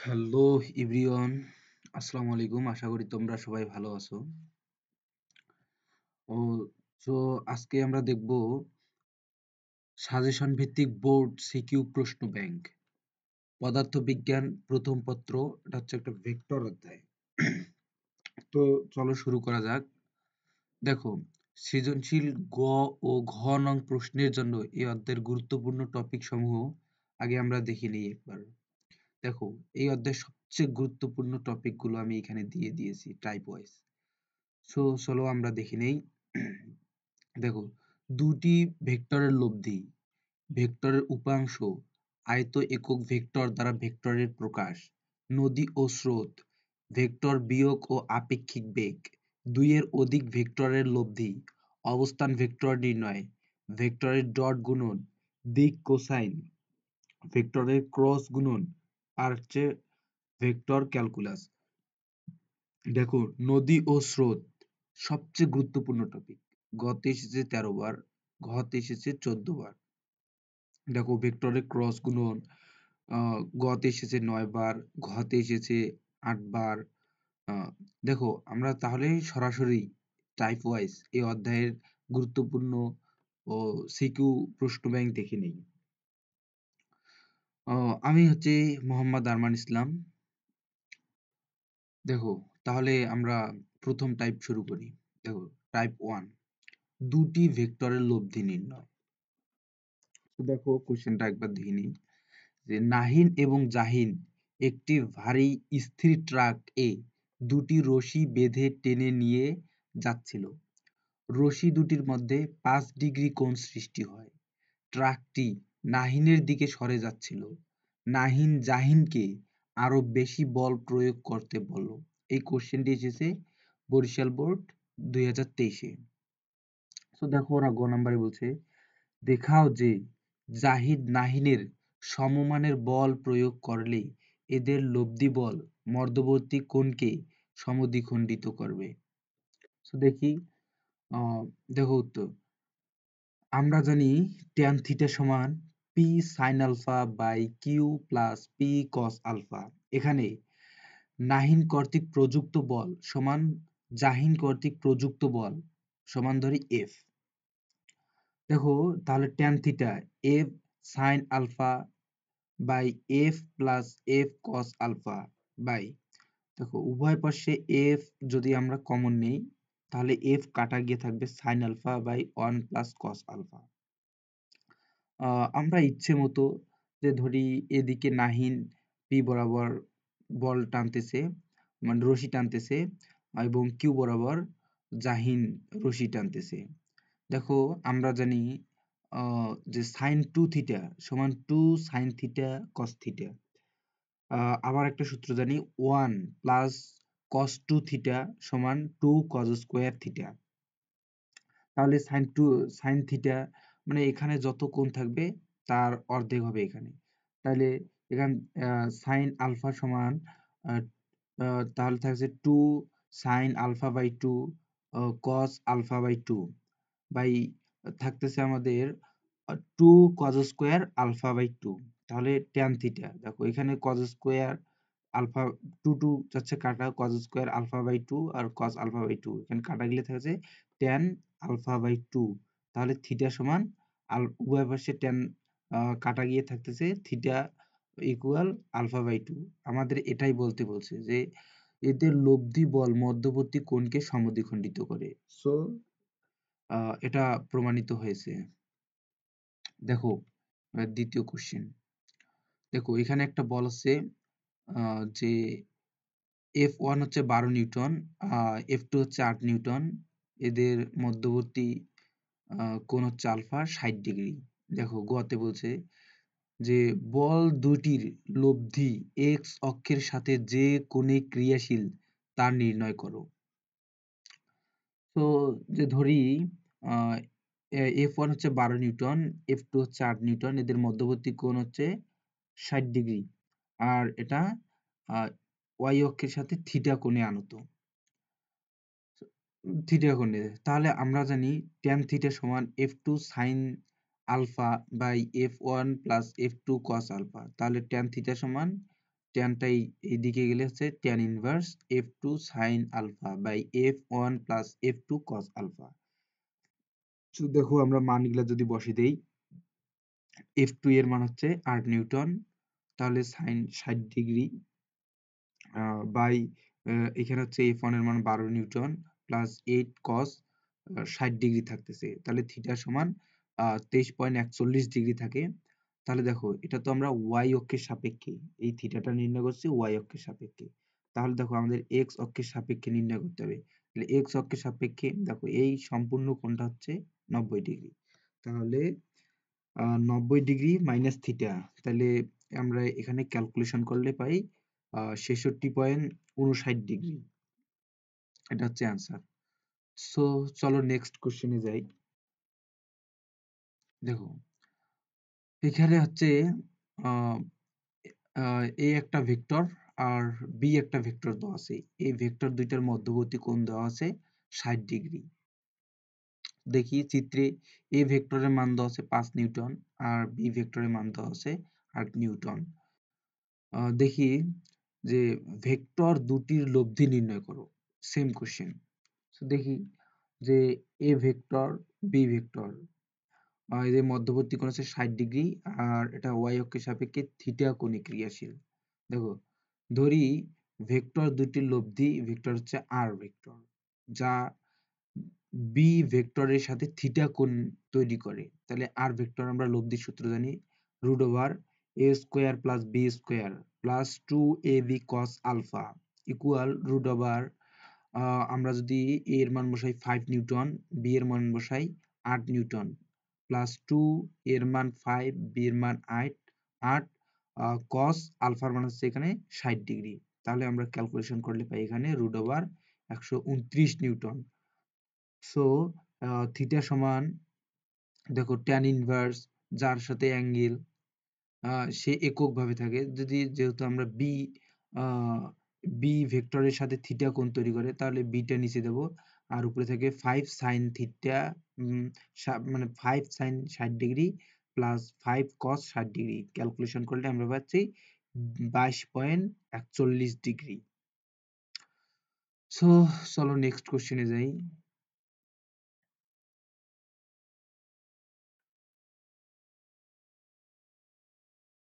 Hello everyone, আসসালামু আলাইকুম। আশা করি তোমরা সবাই ভালো আছো। ও সো আজকে আমরা দেখব সাজেশন ভিত্তিক বোর্ড সিকিউ প্রশ্ন ব্যাংক পদার্থবিজ্ঞান প্রথম পত্র। এটা হচ্ছে একটা ভেক্টর অধ্যায়। তো চলো শুরু করা যাক। দেখো, সৃজনশীল গ ও ঘ নং প্রশ্নের জন্য এই অধ্যায়ের গুরুত্বপূর্ণ টপিক সমূহ আগে আমরা দেখে নিই একবার। দেখো, এই অধ্যায়ের সবচেয়ে গুরুত্বপূর্ণ টপিকগুলো আমি এখানে দিয়ে দিয়েছি টাইপ ওয়াইজ। চলো আমরা দেখে নেই। দেখো, দুটি ভেক্টরের লব্ধি, ভেক্টরের উপাংশ, আয়ত একক ভেক্টর দ্বারা ভেক্টরের প্রকাশ, নদী ও স্রোত, ভেক্টর বিয়োগ ও আপেক্ষিক বেগ, দুইয়ের অধিক ভেক্টরের লব্ধি, অবস্থান ভেক্টর নির্ণয়, ভেক্টরের ডট গুণন, দিক কোসাইন, ভেক্টরের ক্রস গুণন, আর হচ্ছে ভেক্টর ক্যালকুলাস। দেখো, নদী ও স্রোত সবচেয়ে গুরুত্বপূর্ণ টপিক। গতে এসেছে 13 বার, ঘতে এসেছে 14 বার। দেখো, ভেক্টরের ক্রস গুণন গতে এসেছে 9 বার, ঘতে এসেছে 8 বার। দেখো, আমরা তাহলে সরাসরি টাইপ ওয়াইজ এই অধ্যায়ের গুরুত্বপূর্ণ ও সিকিউ প্রশ্ন ব্যাংক দেখে নেই। আমি হচ্ছে মোহাম্মদ আরমান ইসলাম। দেখো, তাহলে আমরা প্রথম টাইপ শুরু করি। দেখো, টাইপ 1, দুটি ভেক্টরের লব্ধি নির্ণয়। তো দেখো, কোশ্চেনটা একবার দেখে নিই যে নাহিন এবং জাহিন একটি ভারী স্থির ট্রাক এ দুটি রশি বেঁধে টেনে নিয়ে যাচ্ছিল। রশি দুটির মধ্যে 5 ডিগ্রি কোণ সৃষ্টি হয়। ট্রাকটি নাহিনের দিকে সরে যাচ্ছিল। নাহিন জাহিনকে আরো বেশি বল প্রয়োগ করতে বলল। এই কোশ্চেনটি এসেছে বরিশাল বোর্ড 2023-এ। তো দেখো, ওরা গ নাম্বারে বলছে দেখাও যে জাহিদ নাহিনের সমমানের বল প্রয়োগ করলে এদের লব্ধি বল মধ্যবর্তী কোণকে সমদ্বিখণ্ডিত করবে। তো দেখি, দেখো উত্তর। আমরা জানি tan থিটা সমান P sine alpha by Q plus P cos alpha. এখানে নাহিন কর্তৃক প্রযুক্ত বল সমান জাহিন কর্তৃক প্রযুক্ত বল সমান ধরি এফ। দেখো, তাহলে tan theta F sine alpha by F plus F cos alpha by, দেখো উভয় পাশে এফ যদি আমরা কমন নেই তাহলে এফ কাটা গিয়ে থাকবে sine alpha by 1 plus cos alpha. আমরা ইচ্ছে মতো যে ধরি এদিকে নাহিন পি বরাবর বল টানতেছে, মানে রশি টানতেছে, এবং কিউ বরাবর জাহিন রশি টানতেছে। দেখো, আমরা জানি যে সাইন 2 থিটা সমান 2 সাইন থিটা কস থিটা। আবার একটা সূত্র জানি 1 প্লাস কস 2 থিটা সমান 2 কজ স্কোয়ার থিটা। তাহলে সাইন থিটা মানে এখানে যত কোণ থাকবে তার অর্ধেক হবে এখানে। তাহলে এখান সাইন আলফা সমান আহ, তাহলে থাকছে 2 sine alpha by 2 cos alpha by 2 by থাকতেছে আমাদের 2 কজ স্কোয়ার আলফা বাই 2। তাহলে ট্যান থিটা, দেখো এখানে কজ স্কোয়ার আলফা 2 2 যাচ্ছে কাটা, কজ স্কোয়ার আলফা বাই 2 আর কস আলফা বাই 2 এখানে কাটা গেলে থাকছে ট্যান আলফা বাই 2। তাহলে থিটা সমান উভয় পাশে ট্যান কাটা গিয়ে থাকতেছে থিটা ইকুয়াল আলফা বাই 2। আমাদের এটাই বলতে বলছে যে এদের লব্ধি বল মধ্যবর্তী কোণকে সমদ্বিখণ্ডিত করে। সো এটা প্রমাণিত হয়েছে। দেখো, দ্বিতীয় কোশ্চেন। দেখো, এখানে একটা বল আছে যে F1 হচ্ছে 12 নিউটন, F2 হচ্ছে 8 নিউটন, এদের মধ্যবর্তী কোণ হচ্ছে আলফা 60 ডিগ্রি। দেখো, গতে বলছে যে বল দুটির লব্ধি এক্স অক্ষের সাথে যে কোণে ক্রিয়াশীল তা নির্ণয় করো। তো যে ধরি F1 হচ্ছে 12 নিউটন, F2 হচ্ছে 8 নিউটন, এদের মধ্যবর্তী কোণ হচ্ছে 60 ডিগ্রি, আর এটা ওয়াই অক্ষের সাথে থিটা কোণে আনত। থিটা কোণে, তাহলে আমরা জানি tan থিটা সমান F2 sine alpha by F1 plus F2 cos alpha. তাহলে tan থিটা সমান ট্যানটাই এইদিকে গেলে হচ্ছে tan inverse f2 sin alpha by f1 plus f2 cos alpha. তো দেখো আমরা মানগুলা যদি বসে দেই, f2 এর মান হচ্ছে 8 নিউটন, তাহলে sin 60 ডিগ্রি বাই এখানে হচ্ছে f1 এর মান 12 নিউটন প্লাস 8 cos 60 ডিগ্রি থাকতেছে, তাহলে থিটা সমান 23.41 ডিগ্রি থাকে। তাহলে দেখো এটা তো আমরা y অক্ষের সাপেক্ষে এই থিটাটা নির্ণয় করছি y অক্ষের সাপেক্ষে, তাহলে দেখো আমাদের x অক্ষের সাপেক্ষে নির্ণয় করতে হবে। তাহলে x অক্ষের সাপেক্ষে দেখো এই সম্পূর্ণ কোণটা হচ্ছে 90 ডিগ্রি, তাহলে 90 ডিগ্রি মাইনাস থিটা, তাহলে আমরা এখানে ক্যালকুলেশন করলে পাই 66.59 ডিগ্রি। এটা হচ্ছে অ্যান্সার। সো চলো নেক্সট কোশ্চেনে যাই। দেখো এখানে হচ্ছে এ একটা ভেক্টর আর বি একটা ভেক্টর দেওয়া আছে, এই ভেক্টর দুইটার মধ্যবর্তী কোণ দেওয়া আছে 60 ডিগ্রি। দেখি চিত্রে এ ভেক্টরের মান দেওয়া আছে 5 নিউটন আর বি ভেক্টরের মান দেওয়া আছে 8 নিউটন। দেখি যে ভেক্টর দুটির লব্ধি নির্ণয় করো, সেম কোশ্চেন। দেখি যে এ ভেক্টর বি ভেক্টর এদের মধ্যবর্তী কোণ আছে 60 ডিগ্রি আর এটা y অক্ষের সাপেক্ষে থিটা কোণে ক্রিয়াশীল। দেখো ধরি ভেক্টর দুটির লব্ধি ভেক্টর হচ্ছে r ভেক্টর, যা বি ভেক্টরের সাথে থিটা কোণ তৈরি করে। তাহলে আর ভেক্টর আমরা লব্ধির সূত্র জানি, root over a square plus B square plus 2ab cos alpha equal root over আমরা যদি a এর মান বসাই 5 নিউটন, বি এর মান বসাই 8 নিউটন প্লাস 2 এর মান 5 বি এর মান 8 cos আলফার মান হচ্ছে এখানে 60 ডিগ্রি। তাহলে আমরা ক্যালকুলেশন করলে পাই এখানে root over 129 newton. So theta সমান দেখো ট্যান ইনভার্স যার সাথে অ্যাঙ্গেল সে এককভাবে থাকে, যদি যেহেতু আমরা বি ভেক্টরের সাথে থিটা কোণ তৈরি করে তাহলে বিটা নিচে দেব আর উপরে থাকে 5 সাইন থিটা মানে 5 সাইন 60 ডিগ্রি প্লাস 5 কস 60 ডিগ্রি, ক্যালকুলেশন করলে আমরা পাচ্ছি 22.41 ডিগ্রি। সো চলো নেক্সট কোশ্চেনে যাই।